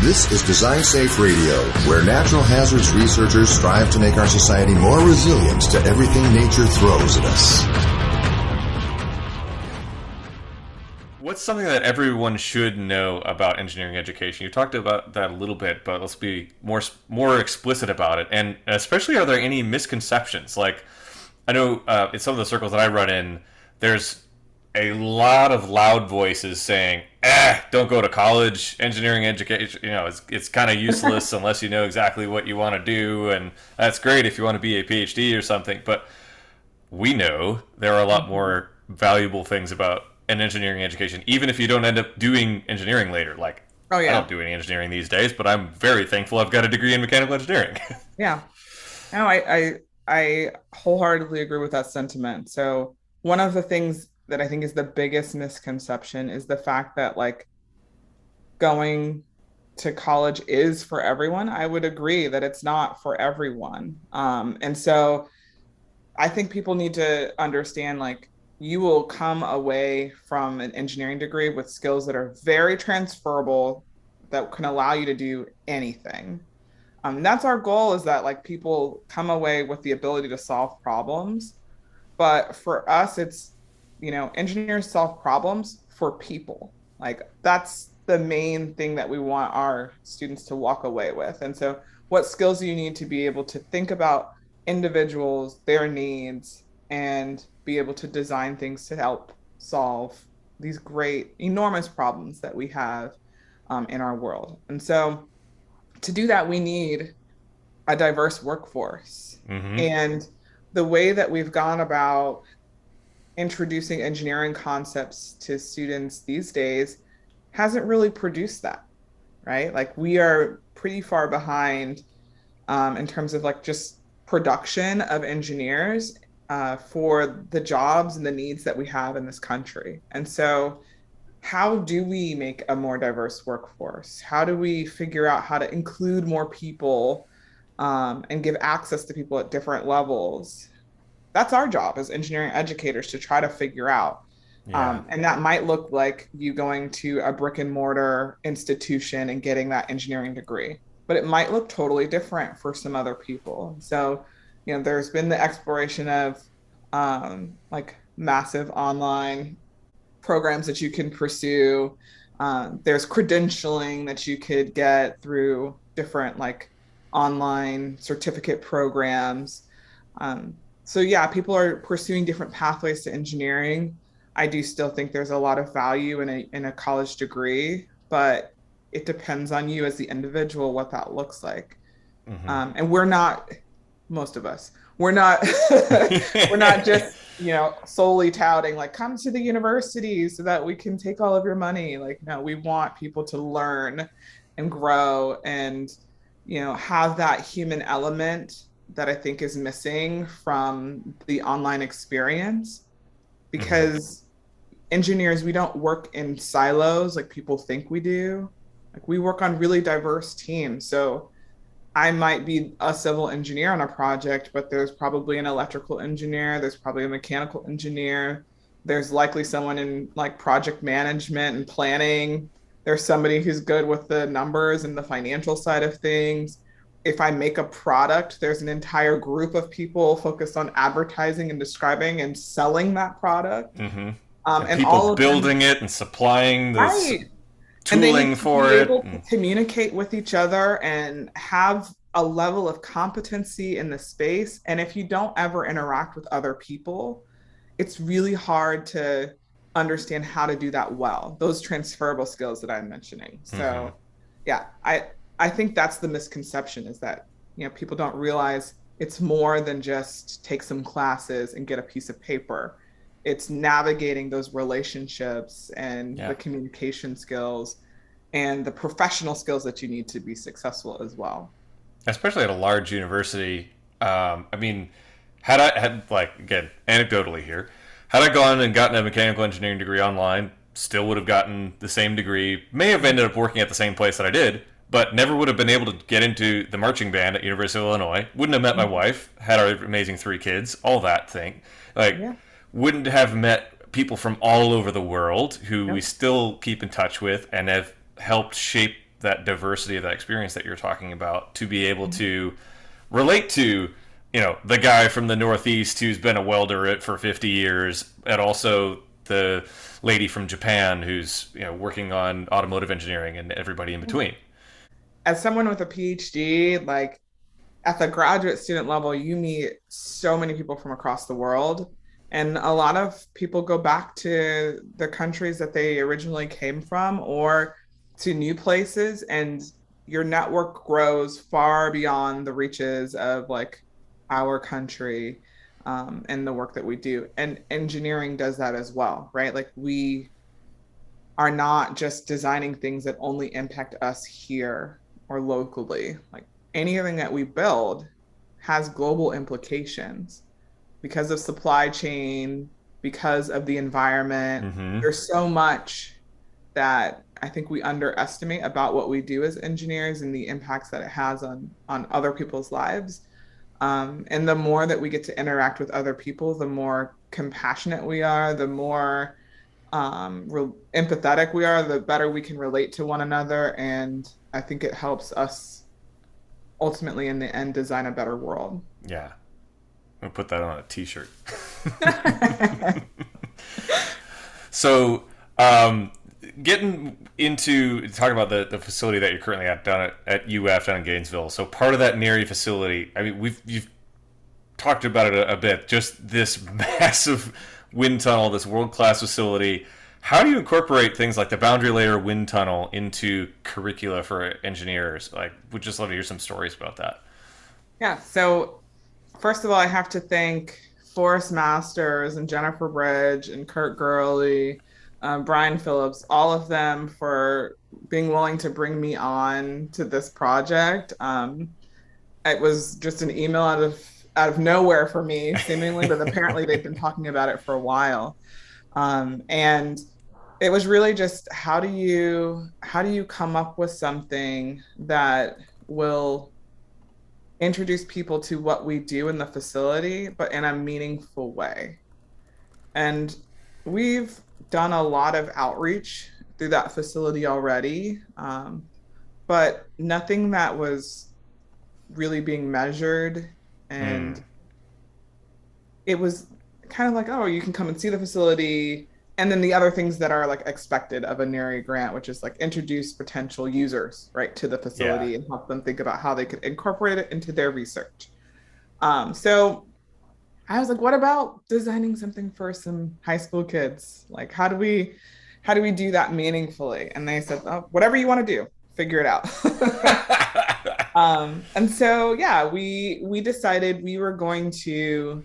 This is Design Safe Radio, where natural hazards researchers strive to make our society more resilient to everything nature throws at us. What's something that everyone should know about engineering education? You talked about that a little bit, but let's be more explicit about it. And especially, are there any misconceptions? Like, I know in some of the circles that I run in, there's a lot of loud voices saying, don't go to college. Engineering education, it's kind of useless unless you know exactly what you want to do. And that's great if you want to be a PhD or something. But we know there are a lot more valuable things about an engineering education, even if you don't end up doing engineering later. Like, I don't do any engineering these days, but I'm very thankful I've got a degree in mechanical engineering. Yeah. No, I wholeheartedly agree with that sentiment. So one of the things that I think is the biggest misconception is the fact that like going to college is for everyone. I would agree that it's not for everyone. And so I think people need to understand, like, you will come away from an engineering degree with skills that are very transferable that can allow you to do anything. That's our goal, is that like people come away with the ability to solve problems. But for us, it's, engineers solve problems for people. Like, that's the main thing that we want our students to walk away with. And so what skills do you need to be able to think about individuals, their needs, and be able to design things to help solve these great, enormous problems that we have in our world. And so to do that, we need a diverse workforce. Mm-hmm. And the way that we've gone about introducing engineering concepts to students these days hasn't really produced that, right? Like, we are pretty far behind in terms of like just production of engineers for the jobs and the needs that we have in this country. And so how do we make a more diverse workforce? How do we figure out how to include more people and give access to people at different levels? That's our job as engineering educators, to try to figure out. Yeah. And that might look like you going to a brick and mortar institution and getting that engineering degree, but it might look totally different for some other people. So, there's been the exploration of like massive online programs that you can pursue. There's credentialing that you could get through different like online certificate programs. So yeah, people are pursuing different pathways to engineering. I do still think there's a lot of value in a college degree, but it depends on you as the individual what that looks like. Mm-hmm. And we're not, most of us, we're not just, solely touting like, come to the university so that we can take all of your money. Like, no, we want people to learn and grow and, have that human element that I think is missing from the online experience, because engineers, we don't work in silos like people think we do. Like, we work on really diverse teams. So I might be a civil engineer on a project, but there's probably an electrical engineer, there's probably a mechanical engineer, there's likely someone in like project management and planning, there's somebody who's good with the numbers and the financial side of things. If I make a product, there's an entire group of people focused on advertising and describing and selling that product. Mm-hmm. And people all of building it and supplying this tooling for it. Able to communicate with each other and have a level of competency in the space. And if you don't ever interact with other people, it's really hard to understand how to do that well. Those transferable skills that I'm mentioning. So yeah, I think that's the misconception, is that, people don't realize it's more than just take some classes and get a piece of paper. It's navigating those relationships and the communication skills and the professional skills that you need to be successful as well. Especially at a large university. I mean, had again, anecdotally here, had I gone and gotten a mechanical engineering degree online, still would have gotten the same degree, may have ended up working at the same place that I did, but never would have been able to get into the marching band at University of Illinois. Wouldn't have met my wife, had our amazing 3 kids, all that thing. Wouldn't have met people from all over the world who we still keep in touch with and have helped shape that diversity of that experience that you're talking about to be able to relate to, the guy from the Northeast who's been a welder for 50 years, and also the lady from Japan who's working on automotive engineering, and everybody in between. As someone with a PhD, like at the graduate student level, you meet so many people from across the world. And a lot of people go back to the countries that they originally came from or to new places. And your network grows far beyond the reaches of like our country, and the work that we do. And engineering does that as well, right? Like we are not just designing things that only impact us here or locally. Like anything that we build has global implications because of supply chain, because of the environment. Mm-hmm. There's so much that I think we underestimate about what we do as engineers and the impacts that it has on other people's lives. And the more that we get to interact with other people, the more compassionate we are, the more empathetic we are, the better we can relate to one another. And I think it helps us ultimately in the end design a better world. Yeah. I'm going to put that on a t-shirt. So, getting into talking about the facility that you're currently at down at UF down in Gainesville. So part of that NHERI facility, I mean, you've talked about it a bit, just this massive wind tunnel, this world-class facility. How do you incorporate things like the boundary layer wind tunnel into curricula for engineers? Like, would just love to hear some stories about that. Yeah. So first of all, I have to thank Forrest Masters and Jennifer Bridge and Kurt Gurley, Brian Phillips, all of them for being willing to bring me on to this project. It was just an email out of nowhere for me, seemingly, but apparently they've been talking about it for a while. And it was really just how do you come up with something that will introduce people to what we do in the facility, but in a meaningful way. And we've done a lot of outreach through that facility already, but nothing that was really being measured. And it was kind of like, oh, you can come and see the facility. And then the other things that are like expected of a NHERI grant, which is like introduce potential users, right, to the facility and help them think about how they could incorporate it into their research. So I was like, what about designing something for some high school kids? Like, how do we do that meaningfully? And they said, oh, whatever you want to do, figure it out. And so, yeah, we decided we were going to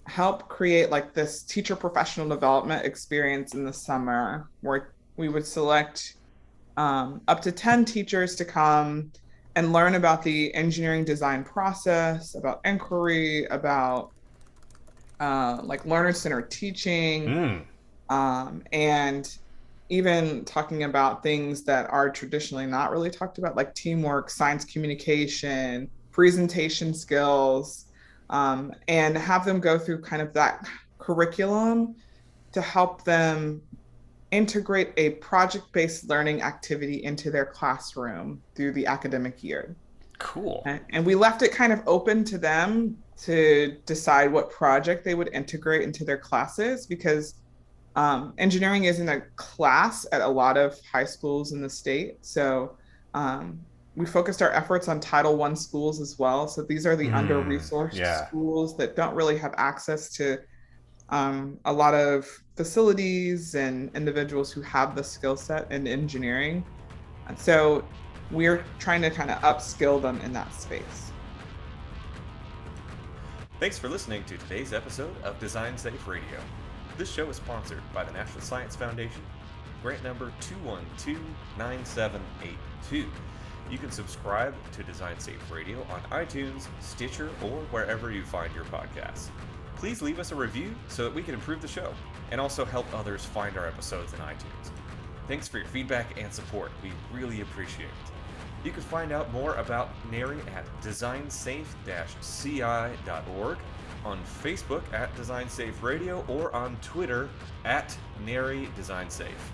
help create like this teacher professional development experience in the summer where we would select up to 10 teachers to come and learn about the engineering design process, about inquiry, about like learner-centered teaching, and even talking about things that are traditionally not really talked about, like teamwork, science communication, presentation skills, and have them go through kind of that curriculum to help them integrate a project-based learning activity into their classroom through the academic year. Cool. And we left it kind of open to them to decide what project they would integrate into their classes, because engineering isn't a class at a lot of high schools in the state. So we focused our efforts on Title I schools as well. So these are the under-resourced schools that don't really have access to a lot of facilities and individuals who have the skill set in engineering. And so we're trying to kind of upskill them in that space. Thanks for listening to today's episode of Design Safe Radio. This show is sponsored by the National Science Foundation, grant number 2129782. You can subscribe to Design Safe Radio on iTunes, Stitcher, or wherever you find your podcasts. Please leave us a review so that we can improve the show and also help others find our episodes in iTunes. Thanks for your feedback and support. We really appreciate it. You can find out more about NHERI at designsafe-ci.org, on Facebook at Design Safe Radio, or on Twitter at NHERI Design Safe.